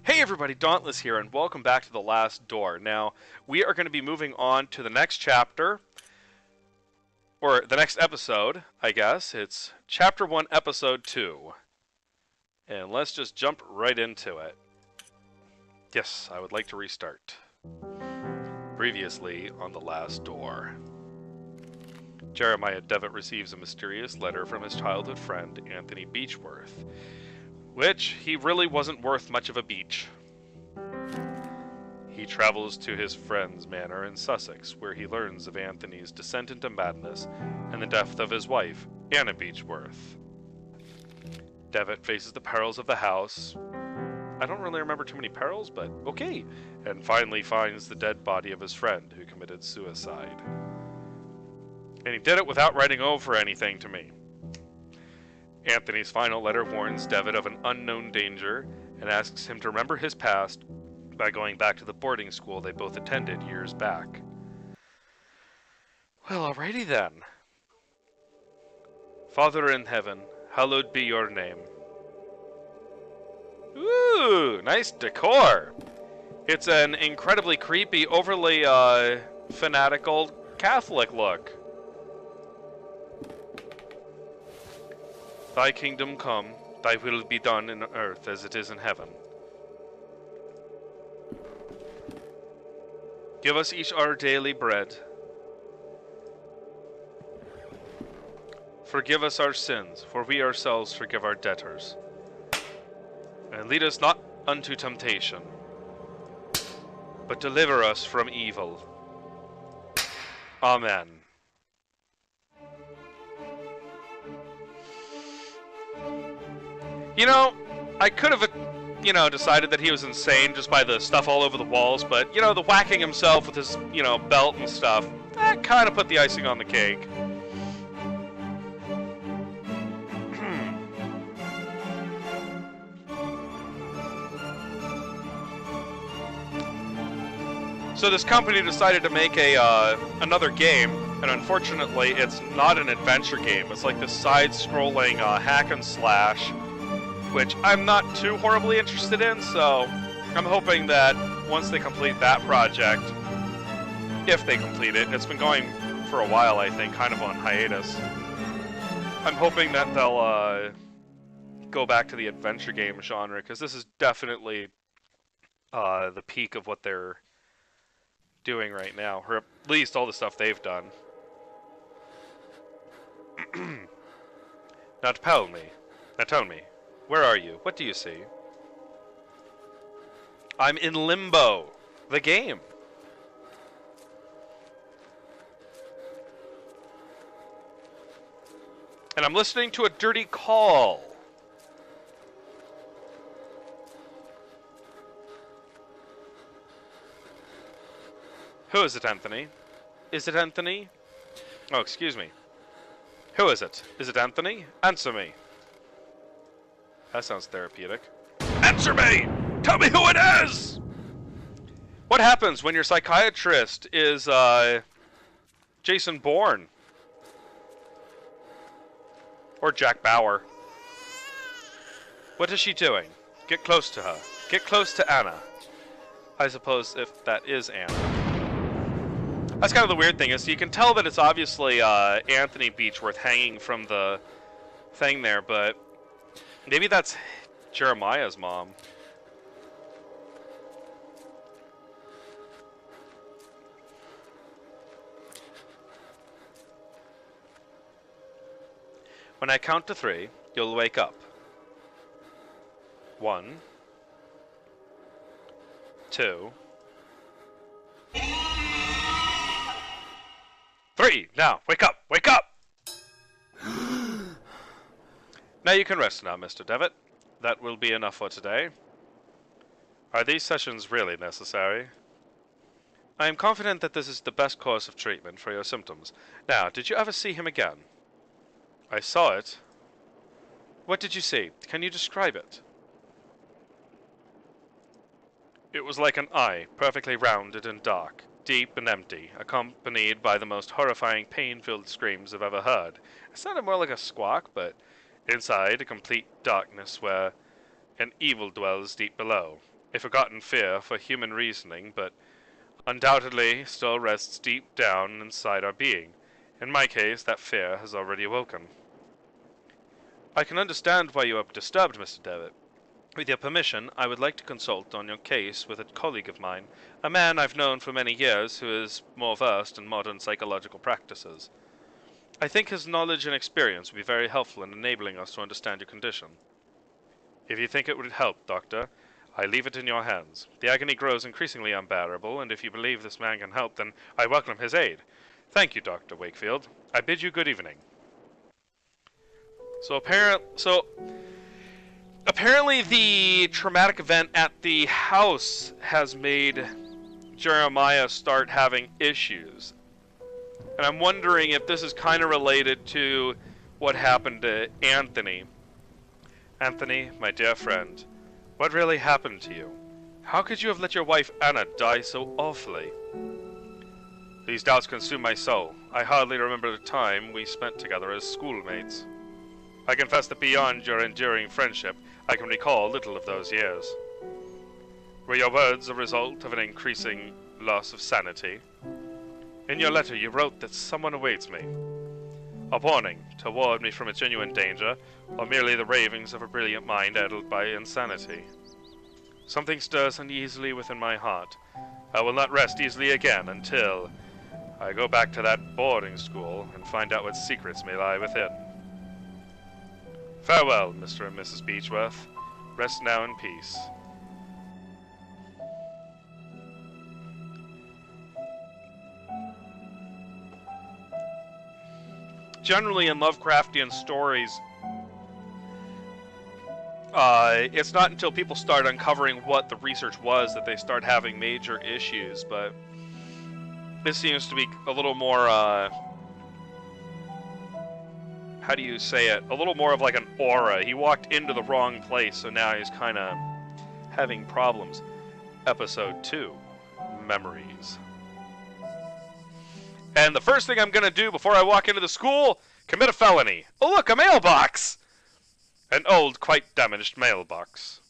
Hey everybody, Dauntless here, and welcome back to The Last Door. Now, we are going to be moving on to the next chapter, or the next episode, I guess. It's Chapter 1, Episode 2. And let's just jump right into it. Yes, I would like to restart. Previously on The Last Door. Jeremiah Devitt receives a mysterious letter from his childhood friend, Anthony Beechworth, which he really wasn't worth much of a beach. He travels to his friend's manor in Sussex, where he learns of Anthony's descent into madness and the death of his wife, Anna Beechworth. Devitt faces the perils of the house. I don't really remember too many perils, but okay. And finally finds the dead body of his friend who committed suicide. And he did it without writing over anything to me. Anthony's final letter warns Devitt of an unknown danger and asks him to remember his past by going back to the boarding school they both attended years back. Well, alrighty then. Father in heaven, hallowed be your name. Ooh, nice decor. It's an incredibly creepy, overly fanatical Catholic look. Thy kingdom come, thy will be done in earth as it is in heaven. Give us each our daily bread. Forgive us our sins, for we ourselves forgive our debtors. And lead us not unto temptation, but deliver us from evil. Amen. You know, I could have, decided that he was insane just by the stuff all over the walls, but, the whacking himself with his, belt and stuff, that kind of put the icing on the cake. So this company decided to make another game, and unfortunately it's not an adventure game. It's like this side-scrolling hack and slash, which I'm not too horribly interested in, so I'm hoping that once they complete that project, if they complete it, it's been going for a while, I think, kind of on hiatus. I'm hoping that they'll go back to the adventure game genre, because this is definitely the peak of what they're doing right now, or at least all the stuff they've done. Now tell me, where are you? What do you see? I'm in Limbo, the game. And I'm listening to a dirty call. Who is it, Anthony? Is it Anthony? Oh, excuse me. Who is it? Is it Anthony? Answer me. That sounds therapeutic. Answer me! Tell me who it is! What happens when your psychiatrist is, Jason Bourne? Or Jack Bauer? What is she doing? Get close to her. Get close to Anna. I suppose if that is Anna. That's kind of the weird thing, is you can tell that it's obviously Anthony Beechworth hanging from the thing there, but maybe that's Jeremiah's mom. When I count to 3, you'll wake up. 1, 2, 3! Now, wake up! Wake up! Now you can rest now, Mr. Devitt. That will be enough for today. Are these sessions really necessary? I am confident that this is the best course of treatment for your symptoms. Now, did you ever see him again? I saw it. What did you see? Can you describe it? It was like an eye, perfectly rounded and dark, deep and empty, accompanied by the most horrifying pain-filled screams I've ever heard. It sounded more like a squawk, but inside a complete darkness where an evil dwells deep below. A forgotten fear for human reasoning, but undoubtedly still rests deep down inside our being. In my case, that fear has already awoken. I can understand why you are disturbed, Mr. Devitt. With your permission, I would like to consult on your case with a colleague of mine, a man I've known for many years who is more versed in modern psychological practices. I think his knowledge and experience would be very helpful in enabling us to understand your condition. If you think it would help, Doctor, I leave it in your hands. The agony grows increasingly unbearable, and if you believe this man can help, then I welcome his aid. Thank you, Dr. Wakefield. I bid you good evening. So apparently the traumatic event at the house has made Jeremiah start having issues. And I'm wondering if this is kind of related to what happened to Anthony. Anthony, my dear friend, what really happened to you? How could you have let your wife Anna die so awfully? These doubts consume my soul. I hardly remember the time we spent together as schoolmates. I confess that beyond your enduring friendship, I can recall little of those years. Were your words a result of an increasing loss of sanity? In your letter you wrote that someone awaits me. A warning to ward me from a genuine danger, or merely the ravings of a brilliant mind addled by insanity. Something stirs uneasily within my heart. I will not rest easily again until I go back to that boarding school and find out what secrets may lie within. Farewell, Mr. and Mrs. Beechworth. Rest now in peace. Generally in Lovecraftian stories, it's not until people start uncovering what the research was that they start having major issues, but this seems to be a little more, how do you say it? A little more of like an aura. He walked into the wrong place, so now he's kind of having problems. Episode 2, Memories. And the first thing I'm going to do before I walk into the school, commit a felony. Oh look, a mailbox! An old, quite damaged mailbox.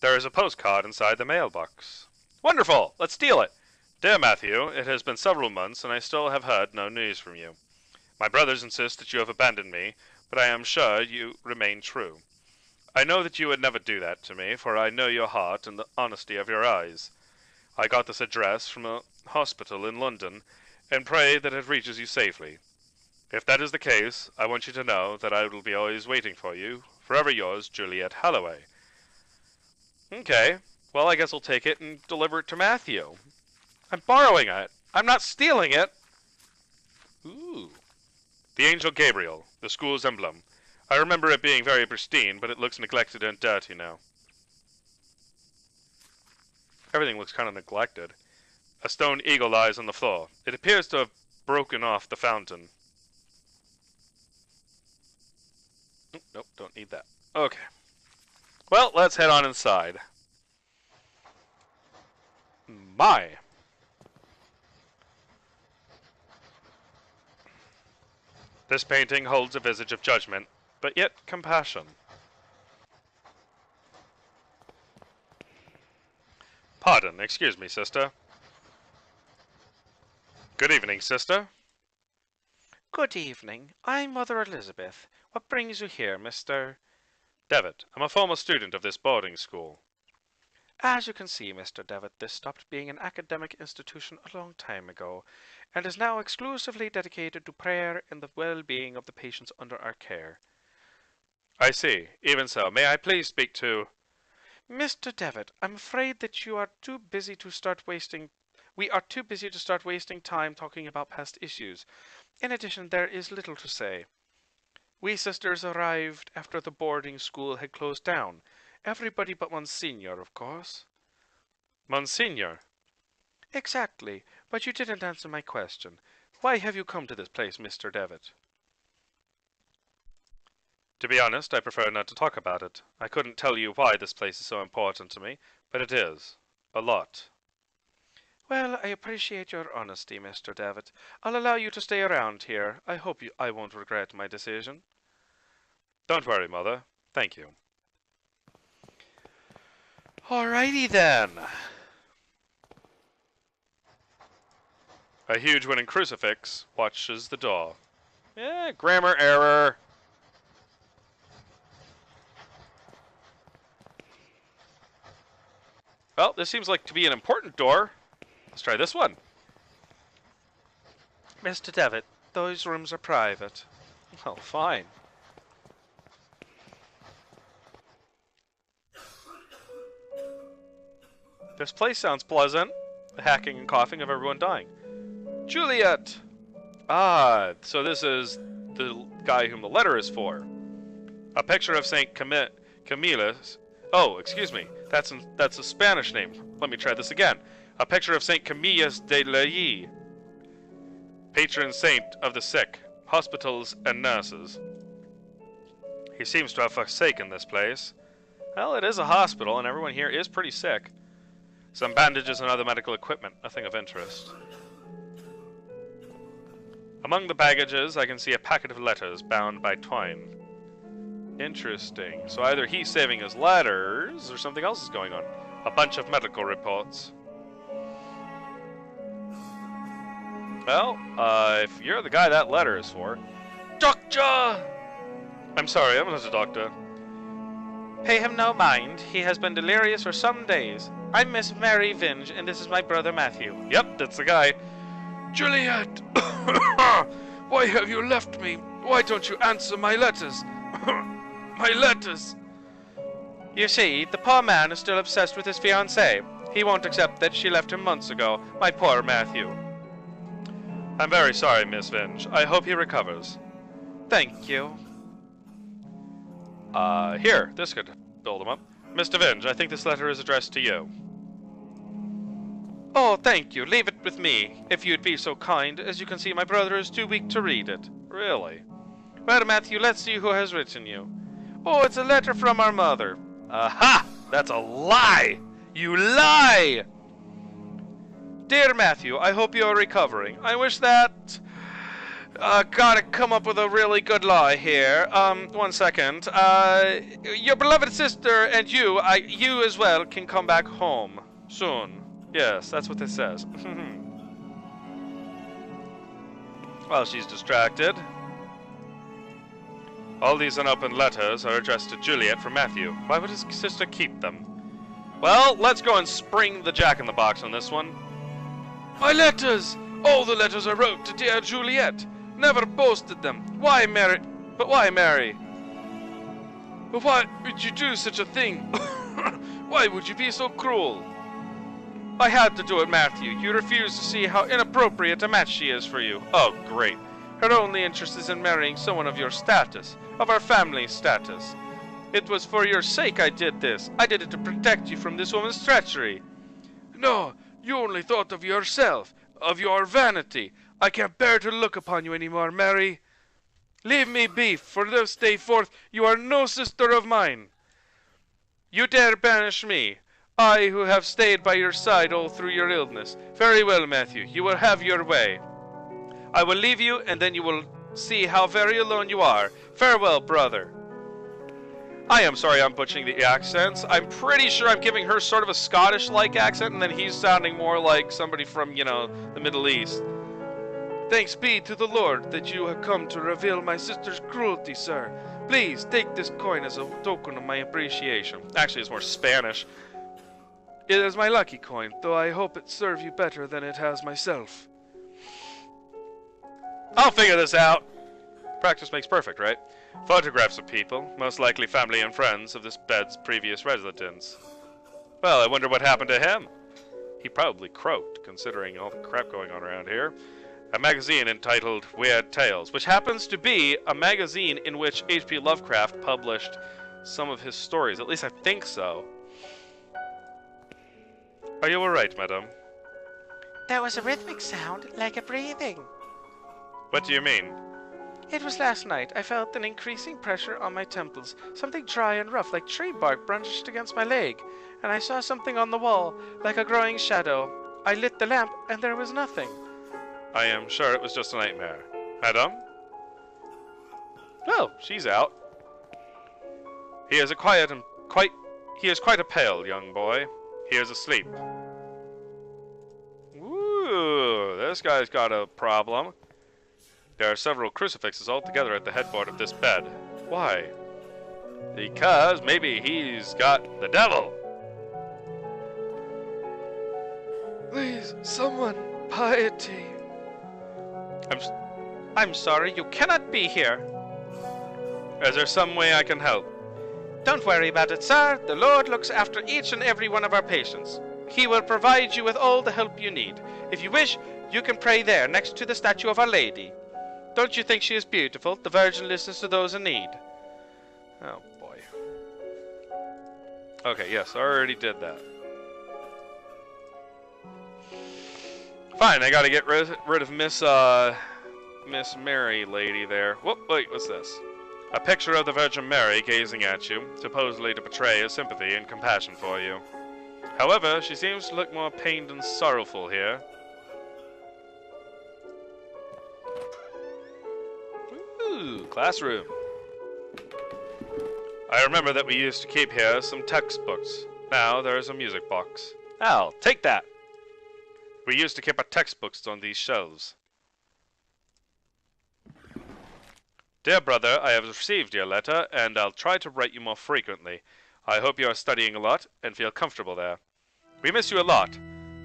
There is a postcard inside the mailbox. Wonderful! Let's steal it! Dear Matthew, it has been several months and I still have heard no news from you. My brothers insist that you have abandoned me, but I am sure you remain true. I know that you would never do that to me, for I know your heart and the honesty of your eyes. I got this address from a hospital in London, and pray that it reaches you safely. If that is the case, I want you to know that I will be always waiting for you. Forever yours, Juliet Halloway. Okay, well I guess I'll take it and deliver it to Matthew. I'm borrowing it. I'm not stealing it. Ooh. The Angel Gabriel, the school's emblem. I remember it being very pristine, but it looks neglected and dirty now. Everything looks kind of neglected. A stone eagle lies on the floor. It appears to have broken off the fountain. Nope, don't need that. Okay. Well, let's head on inside. My. This painting holds a visage of judgment, but yet compassion. Pardon, excuse me, sister. Good evening, sister. Good evening. I'm Mother Elizabeth. What brings you here, Mr. Devitt? I'm a former student of this boarding school. As you can see, Mr. Devitt, this stopped being an academic institution a long time ago, and is now exclusively dedicated to prayer and the well-being of the patients under our care. I see. Even so, may I please speak to... Mr. Devitt, I'm afraid that we are too busy to start wasting time talking about past issues. In addition, there is little to say. We sisters arrived after the boarding school had closed down. Everybody but Monsignor, of course. Monsignor? Exactly, but you didn't answer my question. Why have you come to this place, Mr. Devitt? To be honest, I prefer not to talk about it. I couldn't tell you why this place is so important to me, but it is. A lot. Well, I appreciate your honesty, Mr. Devitt. I'll allow you to stay around here. I hope I won't regret my decision. Don't worry, Mother. Thank you. Alrighty then. A huge wooden crucifix watches the door. Grammar error. Well, this seems like to be an important door. Let's try this one. Mr. Devitt, those rooms are private. Well, fine. This place sounds pleasant. The hacking and coughing of everyone dying. Juliet! Ah, so this is the guy whom the letter is for. A picture of Saint Camillus. Oh, excuse me. That's a Spanish name. Let me try this again. A picture of Saint Camillus de Lille, patron saint of the sick, hospitals, and nurses. He seems to have forsaken this place. Well, it is a hospital, and everyone here is pretty sick. Some bandages and other medical equipment, nothing of interest. Among the baggages, I can see a packet of letters bound by twine. Interesting. So either he's saving his letters, or something else is going on. A bunch of medical reports. Well, if you're the guy that letter is for... Doctor! I'm sorry, I'm not a doctor. Pay him no mind. He has been delirious for some days. I'm Miss Mary Vinge, and this is my brother Matthew. Yep, that's the guy. Juliet! Why have you left me? Why don't you answer my letters? My letters! You see, the poor man is still obsessed with his fiancée. He won't accept that she left him months ago. My poor Matthew. I'm very sorry, Miss Vinge. I hope he recovers. Thank you. Here, this could build him up. Mr. Vinge, I think this letter is addressed to you. Oh, thank you. Leave it with me, if you'd be so kind. As you can see, my brother is too weak to read it. Really? Well, Matthew, let's see who has written you. Oh, it's a letter from our mother. Aha! That's a lie! You lie! Dear Matthew, I hope you are recovering. I wish that... gotta come up with a really good lie here. One second. Your beloved sister and you as well, can come back home. Soon. Yes, that's what this says. While she's distracted. All these unopened letters are addressed to Juliet from Matthew. Why would his sister keep them? Well, let's go and spring the jack-in-the-box on this one. My letters! All the letters I wrote to dear Juliet. Never posted them. Why, Mary? But why, Mary? But why would you do such a thing? Why would you be so cruel? I had to do it, Matthew. You refuse to see how inappropriate a match she is for you. Oh, great. Her only interest is in marrying someone of your status, of our family status. It was for your sake I did this. I did it to protect you from this woman's treachery. No, you only thought of yourself, of your vanity. I can't bear to look upon you anymore, Mary. Leave me be, for this day forth you are no sister of mine. You dare banish me, I who have stayed by your side all through your illness. Very well, Matthew, you will have your way. I will leave you, and then you will see how very alone you are. Farewell, brother. I am sorry I'm butchering the accents. I'm pretty sure I'm giving her sort of a Scottish-like accent, and then he's sounding more like somebody from, you know, the Middle East. Thanks be to the Lord that you have come to reveal my sister's cruelty, sir. Please take this coin as a token of my appreciation. Actually, it's more Spanish. It is my lucky coin, though I hope it serve you better than it has myself. I'll figure this out. Practice makes perfect, right? Photographs of people, most likely family and friends of this bed's previous residents. Well, I wonder what happened to him. He probably croaked, considering all the crap going on around here. A magazine entitled Weird Tales, which happens to be a magazine in which H.P. Lovecraft published some of his stories. At least I think so. Are you alright, madam? There was a rhythmic sound, like a breathing. What do you mean? It was last night. I felt an increasing pressure on my temples. Something dry and rough, like tree bark, brushed against my leg. And I saw something on the wall, like a growing shadow. I lit the lamp, and there was nothing. I am sure it was just a nightmare. Madam? Oh, she's out. He is quite a pale young boy. He is asleep. Ooh, this guy's got a problem. There are several crucifixes all together at the headboard of this bed. Why? Because maybe he's got the devil. Please, someone, piety. I'm sorry, you cannot be here. Is there some way I can help? Don't worry about it, sir. The Lord looks after each and every one of our patients. He will provide you with all the help you need. If you wish, you can pray there, next to the statue of Our Lady. Don't you think she is beautiful? The Virgin listens to those in need. Oh, boy. Okay, yes, I already did that. Fine, I gotta get rid of Miss Mary lady there. Whoop, wait, what's this? A picture of the Virgin Mary gazing at you, supposedly to portray a sympathy and compassion for you. However, she seems to look more pained and sorrowful here. Ooh, classroom. I remember that we used to keep here some textbooks. Now there is a music box. Al, take that! We used to keep our textbooks on these shelves. Dear brother, I have received your letter, and I'll try to write you more frequently. I hope you are studying a lot, and feel comfortable there. We miss you a lot.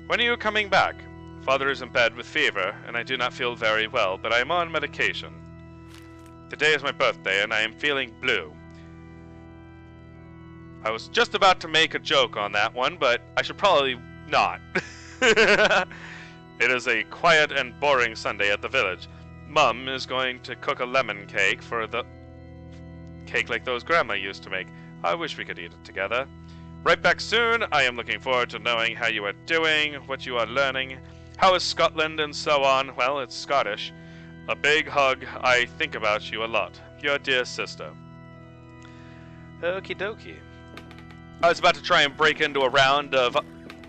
When are you coming back? Father is in bed with fever, and I do not feel very well, but I am on medication. Today is my birthday, and I am feeling blue. I was just about to make a joke on that one, but I should probably not. It is a quiet and boring Sunday at the village. Mum is going to cook a lemon cake for the cake like those Grandma used to make. I wish we could eat it together. Right back soon. I am looking forward to knowing how you are doing, what you are learning, how is Scotland, and so on. Well, it's Scottish. A big hug. I think about you a lot. Your dear sister. Okie dokie. I was about to try and break into a round of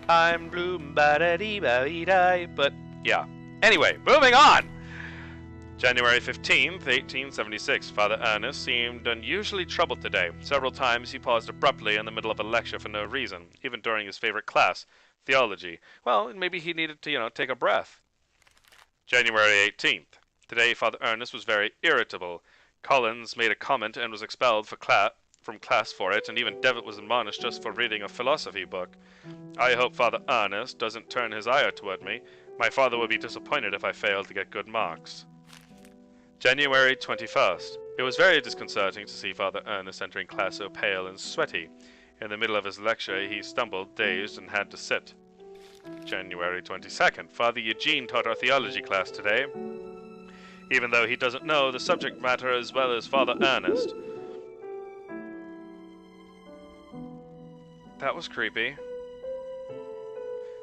I'm blue, ba-da-dee-ba-dee-die, but yeah. Anyway, moving on! January 15th, 1876. Father Ernest seemed unusually troubled today. Several times he paused abruptly in the middle of a lecture for no reason, even during his favorite class, theology. Well, maybe he needed to, take a breath. January 18th. Today Father Ernest was very irritable. Collins made a comment and was expelled from class for it, and even Devitt was admonished just for reading a philosophy book. I hope Father Ernest doesn't turn his ire toward me. My father would be disappointed if I failed to get good marks. January 21st. It was very disconcerting to see Father Ernest entering class so pale and sweaty. In the middle of his lecture, he stumbled, dazed, and had to sit. January 22nd. Father Eugene taught our theology class today, even though he doesn't know the subject matter as well as Father Ernest. That was creepy.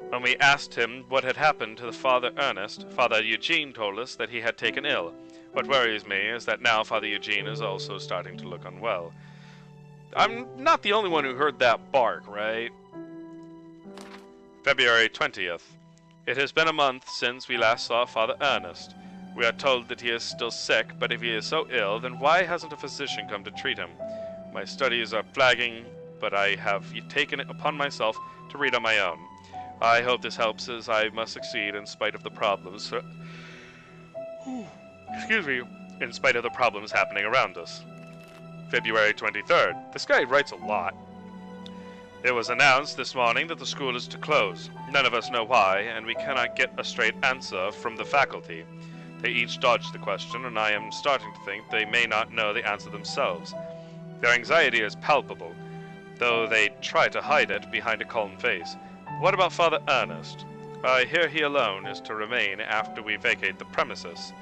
When we asked him what had happened to the Father Ernest, Father Eugene told us that he had taken ill. What worries me is that now Father Eugene is also starting to look unwell. I'm not the only one who heard that bark, right? February 20th. It has been a month since we last saw Father Ernest. We are told that he is still sick, but if he is so ill, then why hasn't a physician come to treat him? My studies are flagging, but I have taken it upon myself to read on my own. I hope this helps, as I must succeed in spite of the problems. In spite of the problems happening around us. February 23rd. This guy writes a lot. It was announced this morning that the school is to close. None of us know why, and we cannot get a straight answer from the faculty. They each dodged the question, and I am starting to think they may not know the answer themselves. Their anxiety is palpable, though they try to hide it behind a calm face. What about Father Ernest? I hear he alone is to remain after we vacate the premises.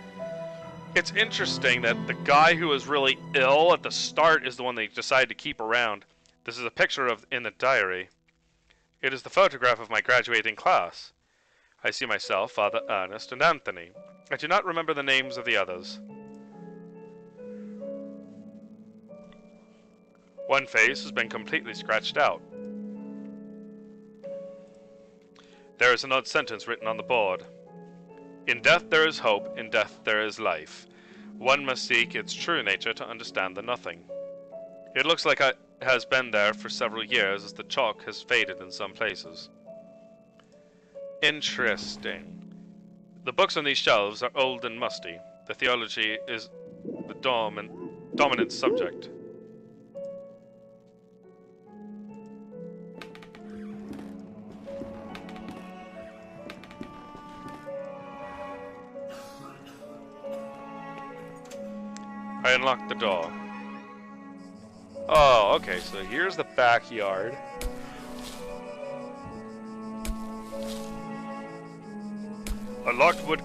It's interesting that the guy who was really ill at the start is the one they decide to keep around. This is a picture in the diary. It is the photograph of my graduating class. I see myself, Father Ernest, and Anthony. I do not remember the names of the others. One face has been completely scratched out. There is an odd sentence written on the board. In death there is hope, in death there is life. One must seek its true nature to understand the nothing. It looks like has been there for several years as the chalk has faded in some places. Interesting. The books on these shelves are old and musty. The theology is the dominant subject. I unlocked the door. Oh, okay, so here's the backyard. A locked wood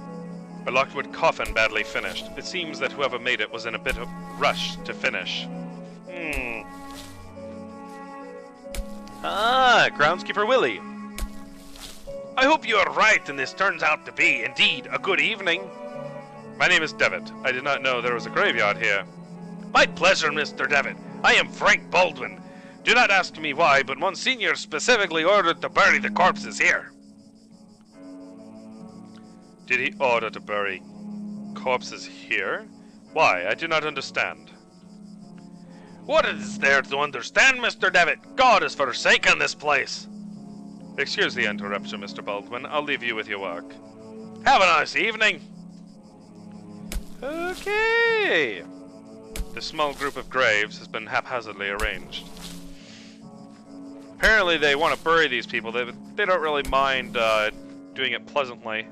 coffin badly finished. It seems that whoever made it was in a bit of rush to finish. Ah, groundskeeper Willie. I hope you are right and this turns out to be, indeed, a good evening. My name is Devitt. I did not know there was a graveyard here. My pleasure, Mr. Devitt. I am Frank Baldwin. Do not ask me why, but Monsignor specifically ordered to bury the corpses here. Did he order to bury corpses here? Why? I do not understand. What is there to understand, Mr. Devitt? God has forsaken this place. Excuse the interruption, Mr. Baldwin. I'll leave you with your work. Have a nice evening. Okay. This small group of graves has been haphazardly arranged. Apparently they want to bury these people. They don't really mind doing it pleasantly.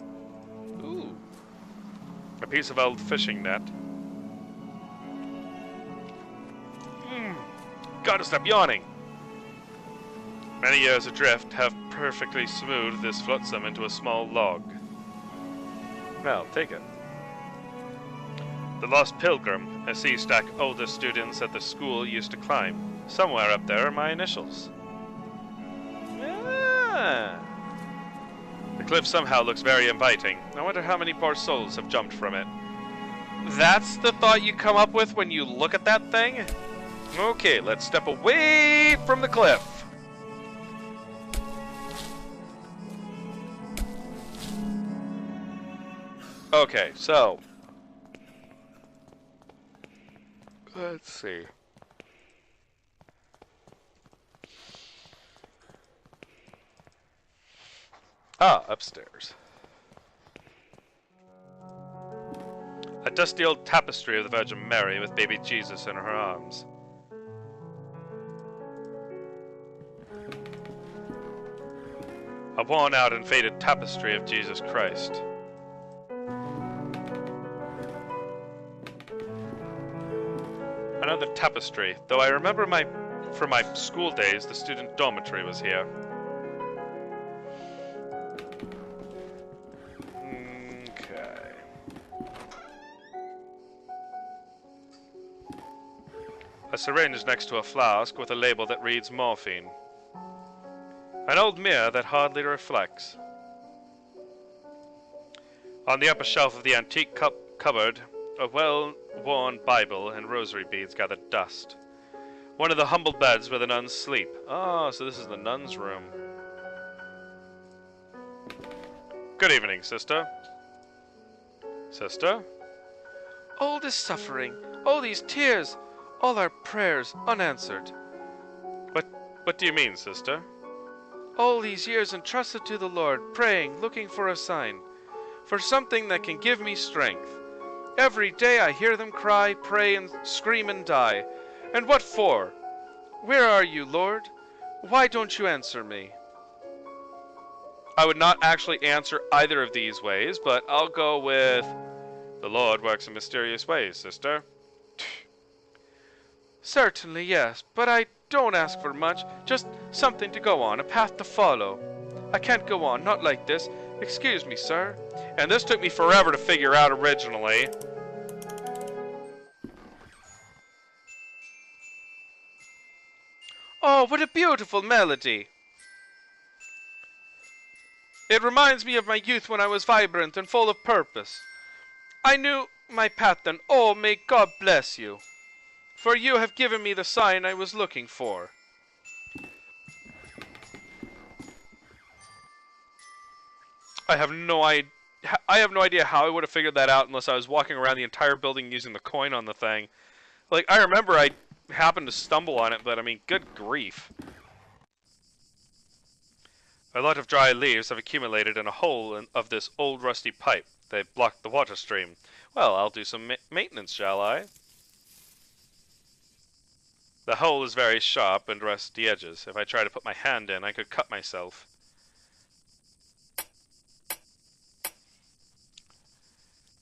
Ooh. A piece of old fishing net. Gotta stop yawning. Many years adrift have perfectly smoothed this flotsam into a small log. Well, take it. The Lost Pilgrim, a sea stack older students at the school used to climb. Somewhere up there are my initials. Ah. The cliff somehow looks very inviting. I wonder how many poor souls have jumped from it. That's the thought you come up with when you look at that thing? Okay, let's step away from the cliff. Okay, so let's see. Ah, upstairs. A dusty old tapestry of the Virgin Mary with baby Jesus in her arms. A worn-out and faded tapestry of Jesus Christ. Another tapestry, though I remember from my school days, the student dormitory was here. Okay. A syringe next to a flask with a label that reads morphine. An old mirror that hardly reflects. On the upper shelf of the antique cupboard, a well-worn Bible and rosary beads gathered dust. One of the humble beds where the nuns sleep. Oh, so this is the nuns' room. Good evening, sister. Sister? All this suffering, all these tears, all our prayers unanswered. What do you mean, sister? All these years entrusted to the Lord, praying, looking for a sign, for something that can give me strength. Every day I hear them cry, pray, and scream and die. And what for? Where are you, Lord? Why don't you answer me? I would not actually answer either of these ways, but I'll go with... The Lord works in mysterious ways, sister. Certainly, yes, but I don't ask for much, just something to go on, a path to follow. I can't go on, not like this. Excuse me, sir. And this took me forever to figure out originally. Oh, what a beautiful melody! It reminds me of my youth when I was vibrant and full of purpose. I knew my path then. Oh, may God bless you. For you have given me the sign I was looking for. I have no idea how I would have figured that out unless I was walking around the entire building using the coin on the thing. Like, I remember I happened to stumble on it, but I mean, good grief. A lot of dry leaves have accumulated in a hole of this old rusty pipe. They've blocked the water stream. Well, I'll do some maintenance, shall I? The hole is very sharp and rusty edges. If I try to put my hand in, I could cut myself.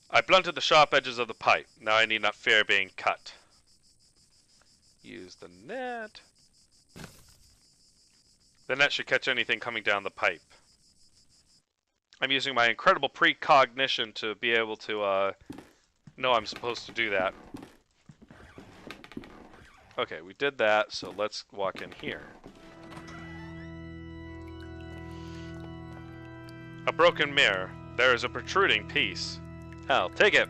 I blunted the sharp edges of the pipe. Now I need not fear being cut. Use the net. The net should catch anything coming down the pipe. I'm using my incredible precognition to be able to know I'm supposed to do that. Okay, we did that, so let's walk in here. A broken mirror. There is a protruding piece. I'll take it.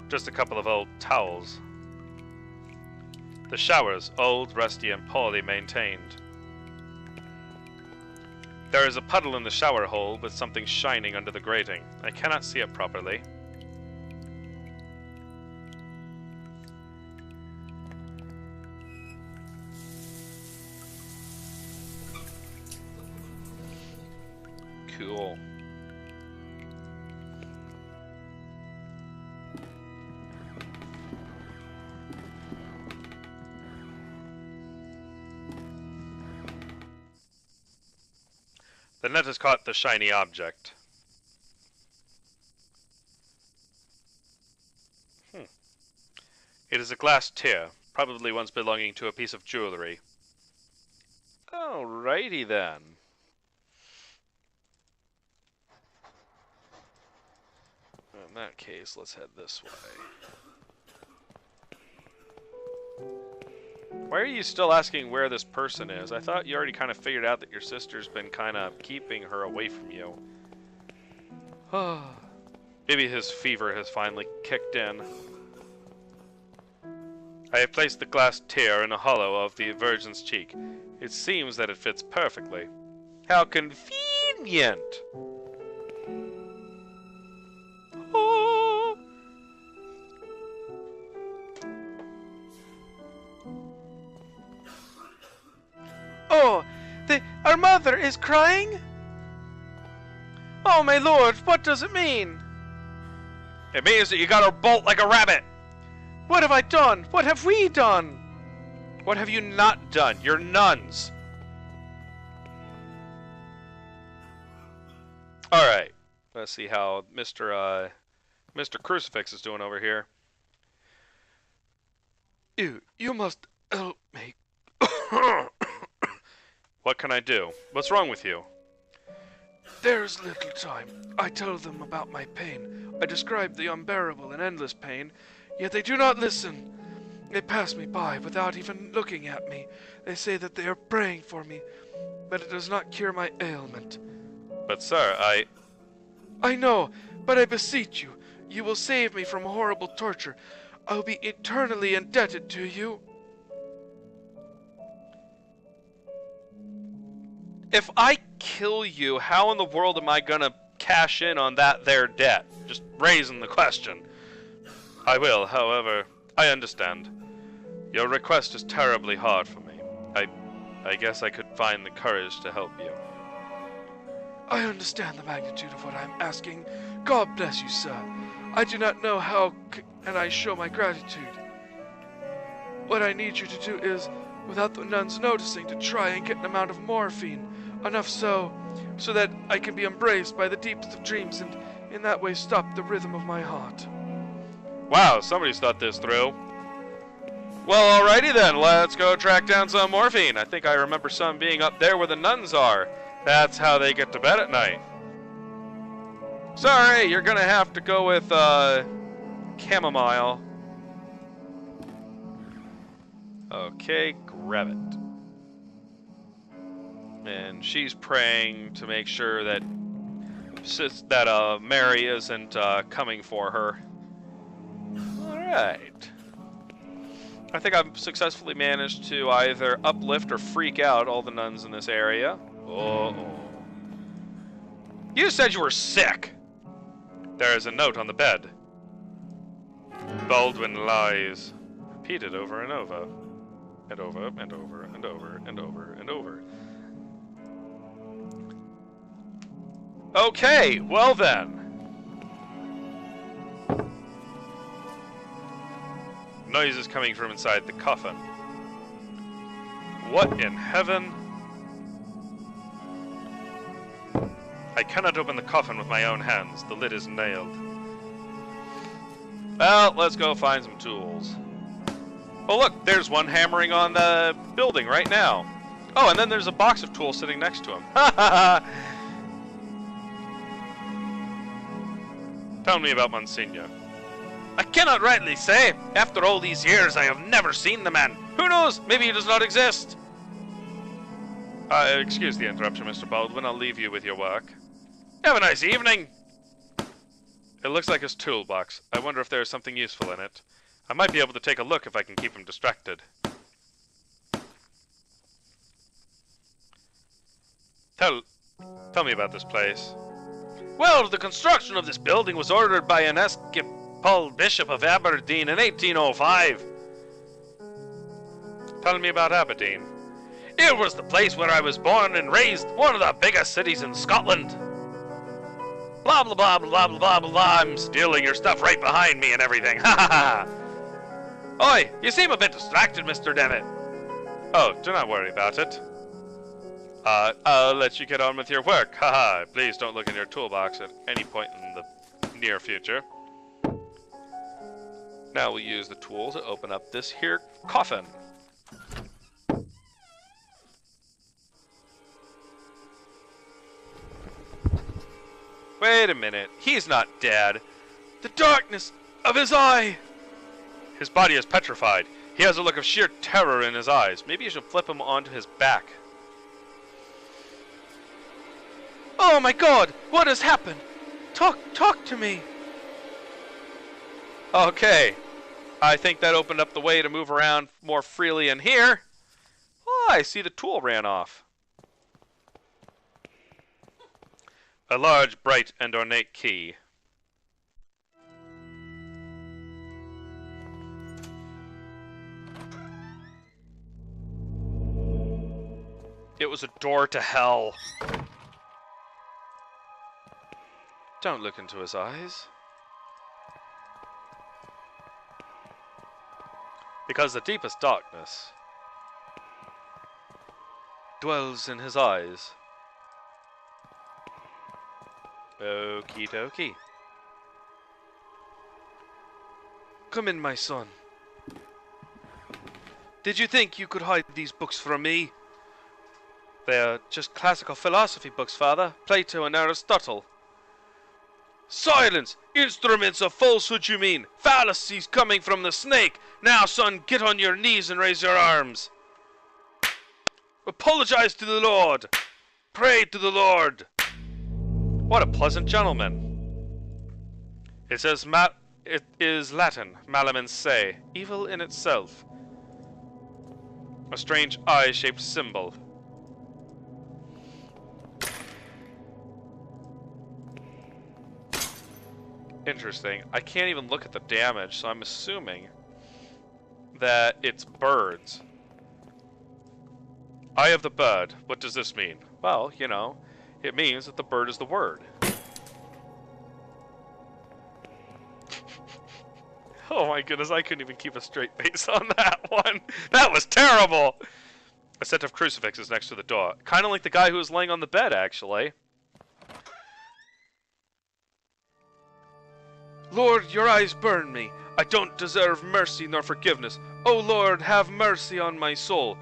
Just a couple of old towels. The shower's old, rusty, and poorly maintained. There is a puddle in the shower hole with something shining under the grating. I cannot see it properly. Cool. The net has caught the shiny object. It is a glass tear, probably once belonging to a piece of jewelry. Alrighty then. In that case, let's head this way. Why are you still asking where this person is? I thought you already kind of figured out that your sister's been kind of keeping her away from you. Maybe his fever has finally kicked in. I have placed the glass tear in a hollow of the Virgin's cheek. It seems that it fits perfectly. How convenient! Oh. Oh, our mother is crying? Oh, my lord, what does it mean? It means that you gotta bolt like a rabbit! What have I done? What have we done? What have you not done? You're nuns! Alright, let's see how Mr. Crucifix is doing over here. You must help me. What can I do? What's wrong with you? There's little time. I tell them about my pain. I describe the unbearable and endless pain, yet they do not listen. They pass me by without even looking at me. They say that they are praying for me, but it does not cure my ailment. But sir, I know, but I beseech you, you will save me from horrible torture. I'll be eternally indebted to you. If I kill you, how in the world am I gonna cash in on that there debt? Just raising the question. I will, however, I understand. Your request is terribly hard for me. I guess I could find the courage to help you. I understand the magnitude of what I'm asking. God bless you, sir. I do not know how can I show my gratitude. What I need you to do is, without the nuns noticing, to try and get an amount of morphine. Enough so that I can be embraced by the deepest of dreams and in that way stop the rhythm of my heart. Wow, somebody's thought this through. Well, alrighty then, let's go track down some morphine. I think I remember some being up there where the nuns are. That's how they get to bed at night. Sorry, you're gonna have to go with, chamomile. Okay, grab it. And she's praying to make sure that Mary isn't coming for her. Alright. I think I've successfully managed to either uplift or freak out all the nuns in this area. Uh-oh. You said you were sick! There is a note on the bed. Baldwin lies. repeated over and over. And over, and over, and over, and over, and over. Okay, well then. Noise is coming from inside the coffin. What in heaven? I cannot open the coffin with my own hands. The lid is nailed. Well, let's go find some tools. Oh look, there's one hammering on the building right now. Oh, and then there's a box of tools sitting next to him. Ha ha ha! Tell me about Monsignor. I cannot rightly say. After all these years, I have never seen the man. Who knows? Maybe he does not exist. Excuse the interruption, Mr. Baldwin. I'll leave you with your work. Have a nice evening. It looks like his toolbox. I wonder if there is something useful in it. I might be able to take a look if I can keep him distracted. Tell me about this place. Well, the construction of this building was ordered by an Episcopal Bishop of Aberdeen in 1805. Tell me about Aberdeen. It was the place where I was born and raised, one of the biggest cities in Scotland. Blah, blah, blah, blah, blah, blah, blah, I'm stealing your stuff right behind me and everything. Ha ha ha. Oi, you seem a bit distracted, Mr. Devitt. Oh, do not worry about it. I'll let you get on with your work. Haha, please don't look in your toolbox at any point in the near future. Now we'll use the tool to open up this here coffin. Wait a minute, he's not dead. The darkness of his eye! His body is petrified. He has a look of sheer terror in his eyes. Maybe you should flip him onto his back. Oh my God! What has happened? Talk to me! Okay. I think that opened up the way to move around more freely in here. Oh, I see the tool ran off. A large, bright, and ornate key. It was a door to hell. Don't look into his eyes. Because the deepest darkness dwells in his eyes. Okie dokie. Come in, my son. Did you think you could hide these books from me? They're just classical philosophy books, Father. Plato and Aristotle. Silence! Instruments of falsehood, you mean? Fallacies coming from the snake! Now, son, get on your knees and raise your arms. Apologize to the Lord! Pray to the Lord! What a pleasant gentleman. It says it is Latin, malum in se, evil in itself. A strange eye-shaped symbol. Interesting. I can't even look at the damage, so I'm assuming that it's birds. Eye of the bird. What does this mean? Well, you know, it means that the bird is the word. Oh my goodness, I couldn't even keep a straight face on that one. That was terrible! A set of crucifixes next to the door. Kind of like the guy who was laying on the bed, actually. Lord, your eyes burn me. I don't deserve mercy nor forgiveness. O Lord, have mercy on my soul.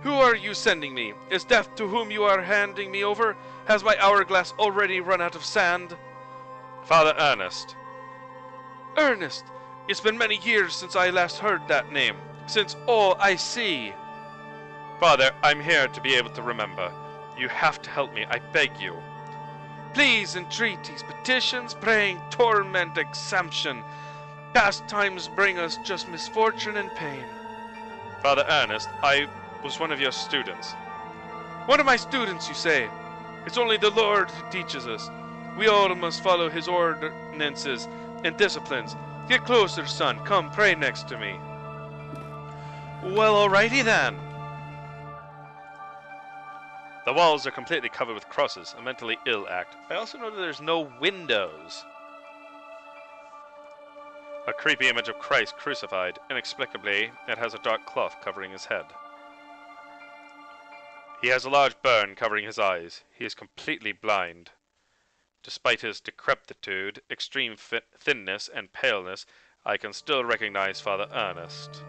Who are you sending me? Is death to whom you are handing me over? Has my hourglass already run out of sand? Father Ernest. Ernest! It's been many years since I last heard that name. Since, oh, I see. Father, I'm here to be able to remember. You have to help me, I beg you. Pleas, entreaties, petitions, praying, torment, exemption. Past times bring us just misfortune and pain. Father Ernest, I was one of your students. One of my students, you say? It's only the Lord who teaches us. We all must follow his ordinances and disciplines. Get closer, son. Come, pray next to me. Well, alrighty then. The walls are completely covered with crosses, a mentally ill act. I also noted there's no windows. A creepy image of Christ crucified. Inexplicably, it has a dark cloth covering his head. He has a large burn covering his eyes. He is completely blind. Despite his decrepitude, extreme thinness, and paleness, I can still recognize Father Ernest.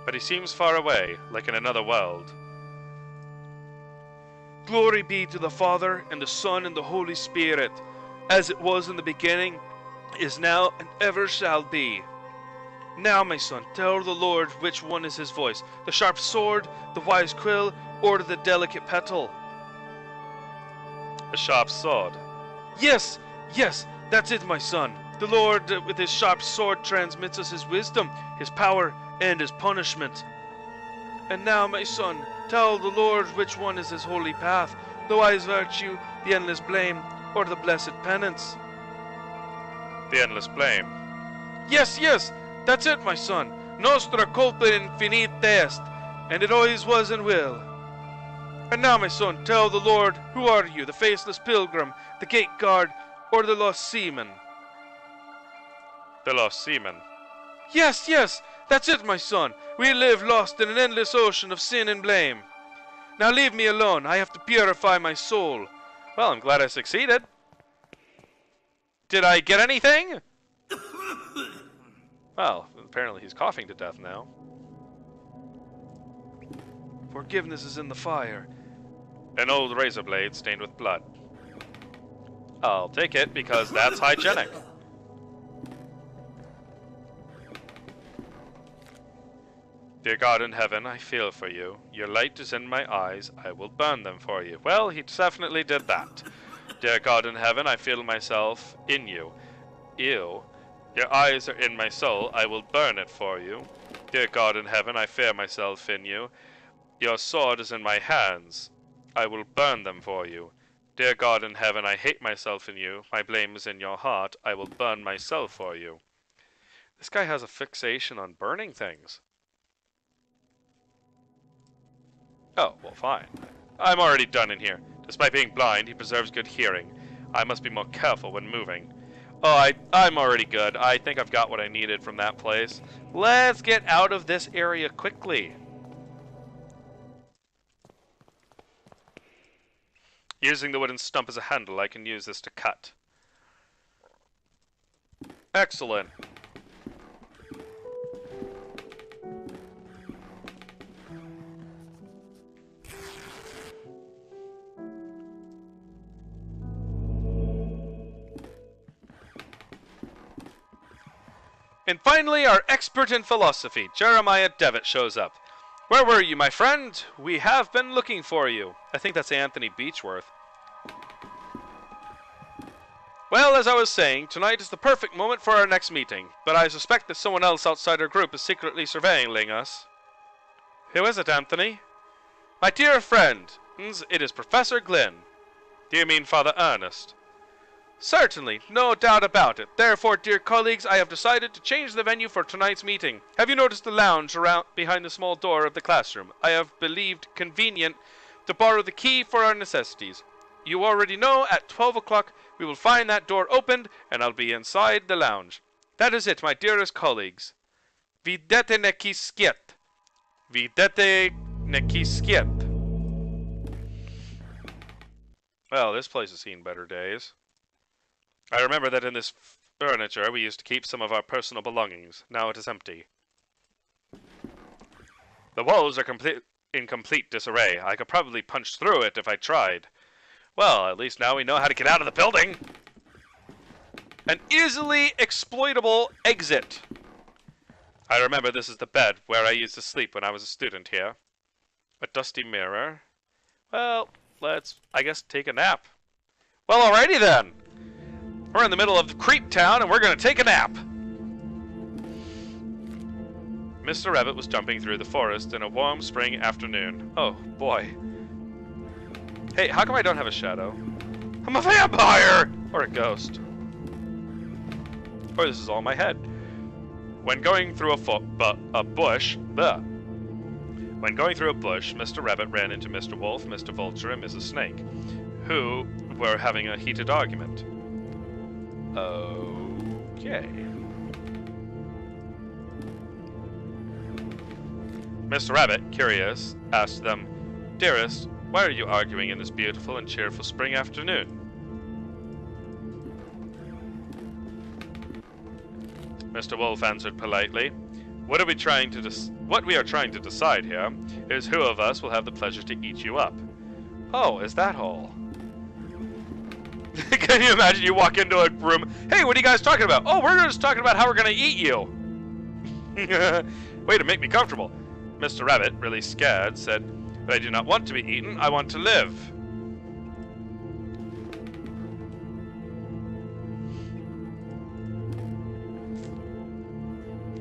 But he seems far away, like in another world. Glory be to the Father, and the Son, and the Holy Spirit, as it was in the beginning, is now, and ever shall be. Now, my son, tell the Lord which one is his voice, the sharp sword, the wise quill, or the delicate petal. The sharp sword. Yes, yes, that's it, my son. The Lord, with his sharp sword, transmits us his wisdom, his power, and his punishment. And now, my son, tell the Lord which one is his holy path, the wise virtue, the endless blame, or the blessed penance. The endless blame. Yes, yes, that's it, my son. Nostra culpa infinite est, and it always was and will. And now, my son, tell the Lord, who are you, the faceless pilgrim, the gate guard, or the lost seaman? The lost seaman. Yes, yes, that's it, my son. We live lost in an endless ocean of sin and blame. Now leave me alone. I have to purify my soul. Well, I'm glad I succeeded. Did I get anything? Well, apparently he's coughing to death now. Forgiveness is in the fire. An old razor blade stained with blood. I'll take it because that's hygienic. Dear God in heaven, I feel for you. Your light is in my eyes. I will burn them for you. Well, he definitely did that. Dear God in heaven, I feel myself in you. Ew. Your eyes are in my soul. I will burn it for you. Dear God in heaven, I fear myself in you. Your sword is in my hands. I will burn them for you. Dear God in heaven, I hate myself in you. My blame is in your heart. I will burn myself for you. This guy has a fixation on burning things. Oh, well, fine. I'm already done in here. Despite being blind, he preserves good hearing. I must be more careful when moving. Oh, I'm already good. I think I've got what I needed from that place. Let's get out of this area quickly. Using the wooden stump as a handle, I can use this to cut. Excellent. And finally, our expert in philosophy, Jeremiah Devitt, shows up. Where were you, my friend? We have been looking for you. I think that's Anthony Beechworth. Well, as I was saying, tonight is the perfect moment for our next meeting, but I suspect that someone else outside our group is secretly surveilling us. Who is it, Anthony? My dear friend, it is Professor Glynn. Do you mean Father Ernest? Certainly, no doubt about it. Therefore, dear colleagues, I have decided to change the venue for tonight's meeting. Have you noticed the lounge around behind the small door of the classroom? I have believed convenient to borrow the key for our necessities. You already know at 12 o'clock we will find that door opened, and I'll be inside the lounge. That is it, my dearest colleagues. Videte nequisquiet. Videte nequisquiet. Well, this place has seen better days. I remember that in this furniture we used to keep some of our personal belongings. Now it is empty. The walls are in complete disarray. I could probably punch through it if I tried. Well, at least now we know how to get out of the building. An easily exploitable exit. I remember this is the bed where I used to sleep when I was a student here. A dusty mirror. Well, let's, I guess, take a nap. Well, alrighty then. We're in the middle of Creep Town, and we're going to take a nap. Mr. Rabbit was jumping through the forest in a warm spring afternoon. Oh, boy. Hey, how come I don't have a shadow? I'm a vampire! Or a ghost. Or this is all in my head. When going through a bush, When going through a bush, Mr. Rabbit ran into Mr. Wolf, Mr. Vulture, and Mrs. Snake, who were having a heated argument. Okay. Mr. Rabbit, curious, asked them, "Dearest, why are you arguing in this beautiful and cheerful spring afternoon?" Mr. Wolf answered politely, What we are trying to decide here is who of us will have the pleasure to eat you up." "Oh, is that all?" Can you imagine you walk into a room, "Hey, what are you guys talking about?" "Oh, we're just talking about how we're gonna eat you." Way to make me comfortable. Mr. Rabbit, really scared, said, "But I do not want to be eaten, I want to live."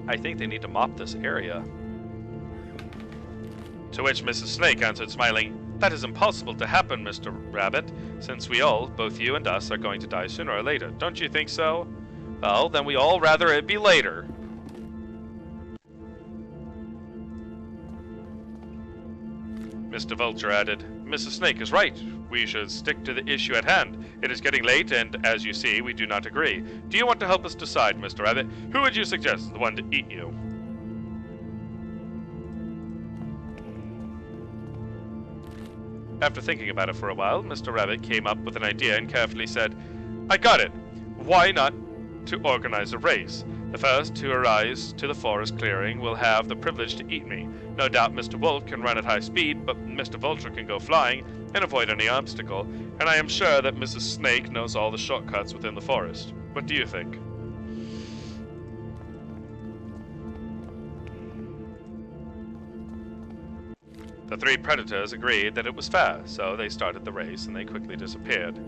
"I think they need to mop this area." To which Mrs. Snake answered, smiling, "That is impossible to happen, Mr. Rabbit, since we all, both you and us, are going to die sooner or later. Don't you think so?" "Well, then we all rather it be later." Mr. Vulture added, "Mrs. Snake is right. We should stick to the issue at hand. It is getting late, and as you see, we do not agree. Do you want to help us decide, Mr. Rabbit? Who would you suggest is the one to eat you?" After thinking about it for a while, Mr. Rabbit came up with an idea and carefully said, "I got it. Why not to organize a race? The first to arrive to the forest clearing will have the privilege to eat me. No doubt Mr. Wolf can run at high speed, but Mr. Vulture can go flying and avoid any obstacle, and I am sure that Mrs. Snake knows all the shortcuts within the forest. What do you think?" The three predators agreed that it was fair, so they started the race and they quickly disappeared.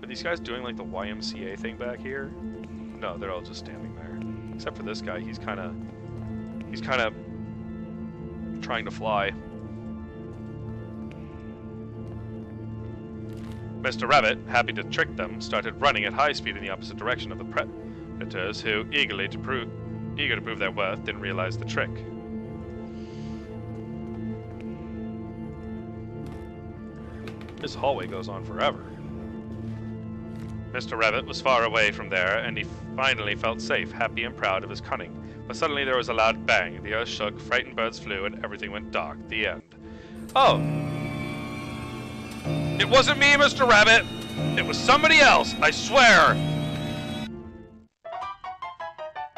Are these guys doing like the YMCA thing back here? No, they're all just standing there. Except for this guy, he's kind of trying to fly. Mr. Rabbit, happy to trick them, started running at high speed in the opposite direction of the predators, who, eager to prove their worth, didn't realize the trick. This hallway goes on forever. Mr. Rabbit was far away from there, and he finally felt safe, happy and proud of his cunning. But suddenly there was a loud bang, the earth shook, frightened birds flew, and everything went dark. The end. Oh! It wasn't me, Mr. Rabbit! It was somebody else, I swear!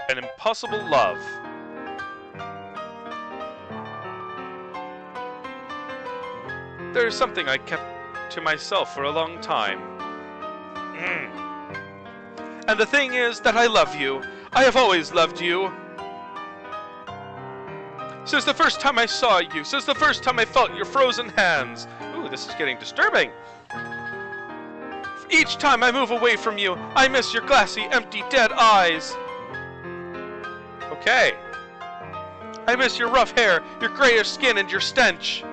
An impossible love. There's something I kept to myself for a long time. And the thing is that I love you. I have always loved you. Since the first time I saw you, since the first time I felt your frozen hands. Ooh, this is getting disturbing. Each time I move away from you, I miss your glassy, empty, dead eyes. Okay. I miss your rough hair, your grayish skin, and your stench.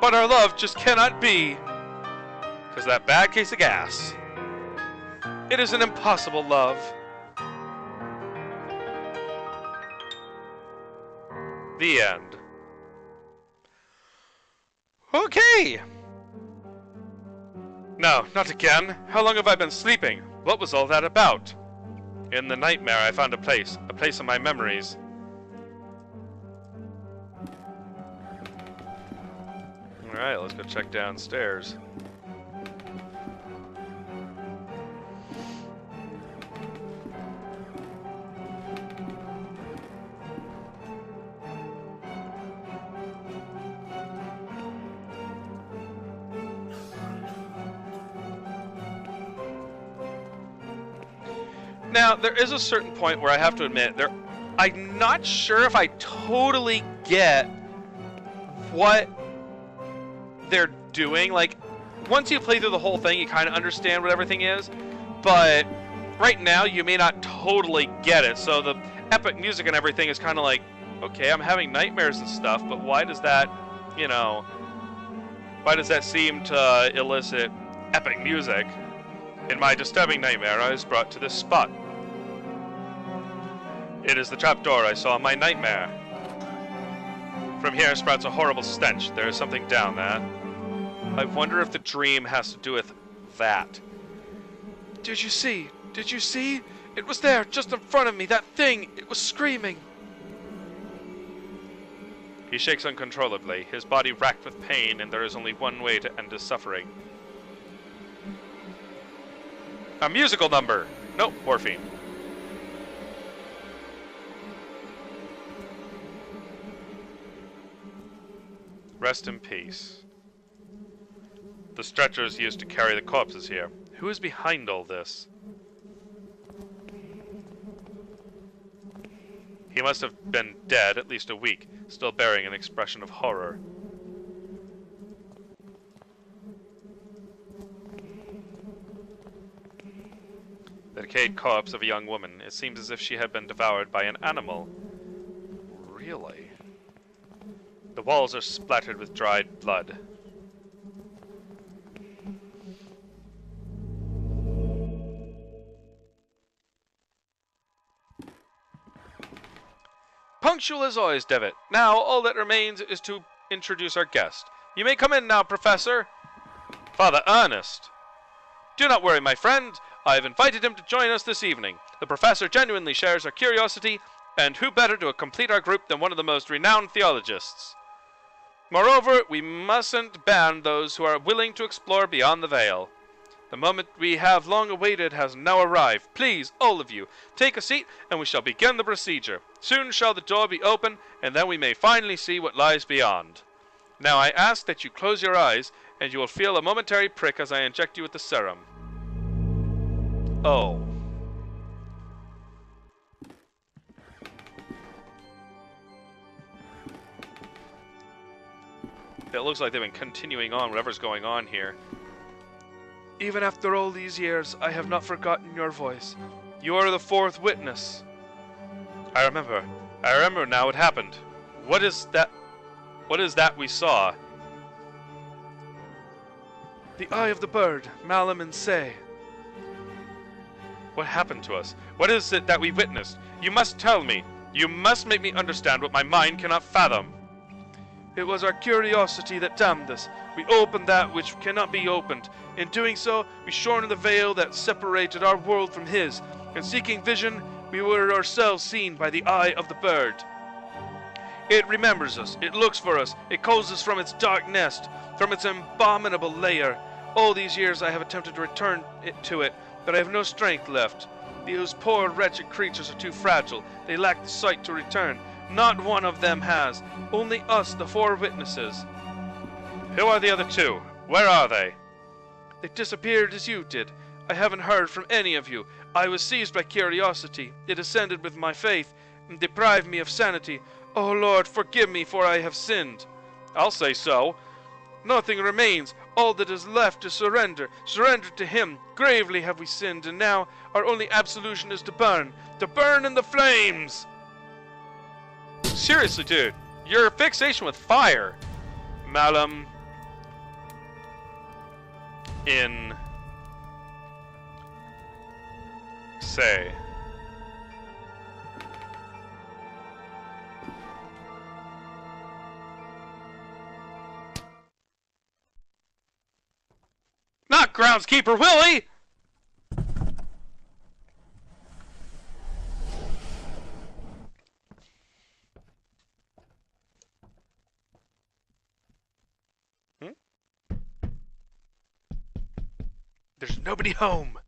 But our love just cannot be. Because that bad case of gas. It is an impossible love. The end. Okay. No, not again. How long have I been sleeping? What was all that about? In the nightmare I found a place of my memories. Alright, let's go check downstairs. Now, there is a certain point where I have to admit, I'm not sure if I totally get what they're doing. Like, once you play through the whole thing, you kind of understand what everything is, but right now, you may not totally get it. So the epic music and everything is kind of like, okay, I'm having nightmares and stuff, but why does that, why does that seem to elicit epic music? In my disturbing nightmare, I was brought to this spot. It is the trapdoor I saw in my nightmare. From here sprouts a horrible stench. There is something down there. I wonder if the dream has to do with that. Did you see? Did you see? It was there, just in front of me, that thing! It was screaming! He shakes uncontrollably, his body racked with pain, and there is only one way to end his suffering. A musical number! Nope, morphine. Rest in peace. The stretchers used to carry the corpses here. Who is behind all this? He must have been dead at least a week, still bearing an expression of horror. The decayed corpse of a young woman. It seems as if she had been devoured by an animal. Really? The walls are splattered with dried blood. Punctual as always, Devitt. Now, all that remains is to introduce our guest. You may come in now, Professor. Father Ernest. Do not worry, my friend. I have invited him to join us this evening. The professor genuinely shares our curiosity, and who better to complete our group than one of the most renowned theologists? Moreover, we mustn't ban those who are willing to explore beyond the veil. The moment we have long awaited has now arrived. Please, all of you, take a seat, and we shall begin the procedure. Soon shall the door be open, and then we may finally see what lies beyond. Now I ask that you close your eyes, and you will feel a momentary prick as I inject you with the serum. Oh. It looks like they've been continuing on whatever's going on here. Even after all these years, I have not forgotten your voice. You are the fourth witness. I remember now what happened. What is that? What is that we saw? The eye of the bird, Malum and Say. What happened to us? What is it that we witnessed? You must tell me. You must make me understand what my mind cannot fathom. It was our curiosity that damned us. We opened that which cannot be opened. In doing so, we shorn the veil that separated our world from his. In seeking vision, we were ourselves seen by the eye of the bird. It remembers us, it looks for us, it calls us from its dark nest, from its abominable lair. All these years I have attempted to return to it, but I have no strength left. Those poor wretched creatures are too fragile. They lack the sight to return. Not one of them has. Only us, the four witnesses. Who are the other two? Where are they? They disappeared as you did. I haven't heard from any of you. I was seized by curiosity. It ascended with my faith, and deprived me of sanity. Oh Lord, forgive me, for I have sinned. I'll say so. Nothing remains. All that is left is surrender. Surrender to him. Gravely have we sinned, and now our only absolution is to burn. To burn in the flames! Seriously, dude. Your fixation with fire. Malum. In. Say. Not groundskeeper Willie! There's nobody home.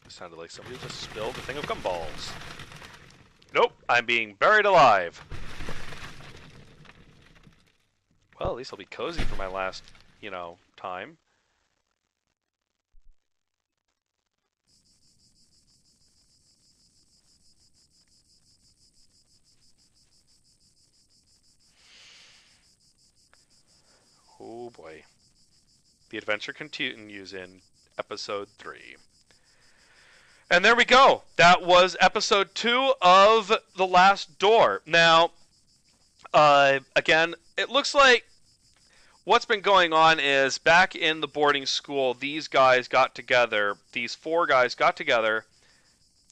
It sounded like somebody just spilled a thing of gumballs. Nope, I'm being buried alive. Well, at least I'll be cozy for my last, time. Oh boy. The adventure continues in episode 3. And there we go. That was episode 2 of The Last Door. Now, again, it looks like what's been going on is back in the boarding school, these guys got together. These 4 guys got together.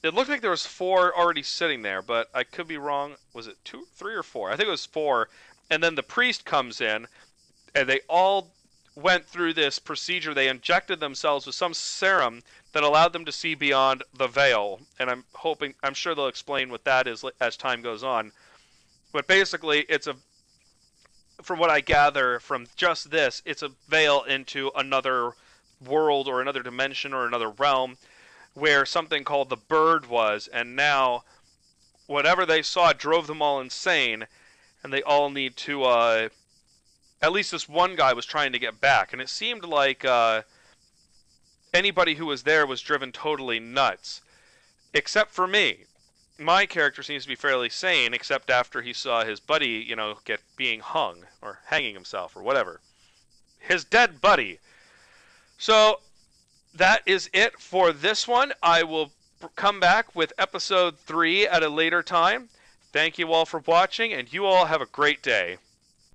It looked like there was 4 already sitting there, but I could be wrong. Was it 2, 3, or 4? I think it was 4. And then the priest comes in, and they all went through this procedure. They injected themselves with some serum that allowed them to see beyond the veil. And I'm sure they'll explain what that is as time goes on. But basically, from what I gather from just this, it's a veil into another world or another dimension or another realm where something called the bird was, and now whatever they saw drove them all insane, and they all need to, at least this one guy was trying to get back, and it seemed like anybody who was there was driven totally nuts, except for me. My character seems to be fairly sane, except after he saw his buddy, being hung, or hanging himself, or whatever. His dead buddy. So, that is it for this one. I will come back with episode 3 at a later time. Thank you all for watching, and you all have a great day.